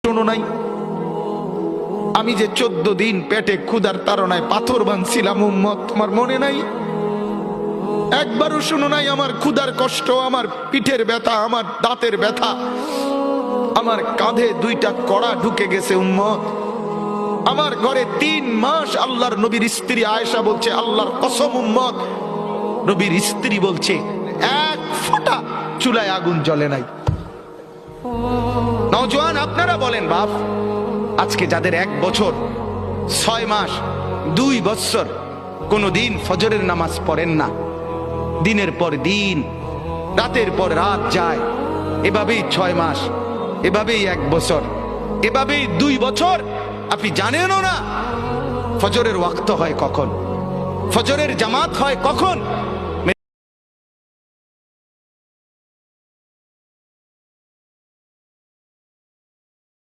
শোনো নাই আমি যে 14 দিন পেটে ক্ষুধার তাড়নায় পাথর বাঁধছিলাম উম্মত, তোমার মনে নাই? একবারও শোনো নাই আমার ক্ষুধার কষ্ট, আমার পিঠের ব্যথা, আমার দাঁতের ব্যথা, আমার কাঁধে 2টা কড়া ঢুকে গেছে উম্মত। আমার ঘরে 3 মাস আল্লাহর নবীর স্ত্রী আয়েশা বলছে, আল্লাহর কসম উম্মত, নবীর স্ত্রী বলছে এক ফোঁটা চুলায় আগুন জ্বলে নাই। নওজোয়ান আপনারা বলেন বাপ, আজকে যাদের 1 বছর 6 মাস 2 বছর কোনদিন ফজরের নামাজ পড়েন না, দিনের পর দিন রাতের পর রাত যায়, এভাবেই 6 মাস, এভাবেই 1 বছর, এভাবেই 2 বছর, আপনি জানেনও না ফজরের ওয়াক্ত হয় কখন, ফজরের জামাত হয় কখন।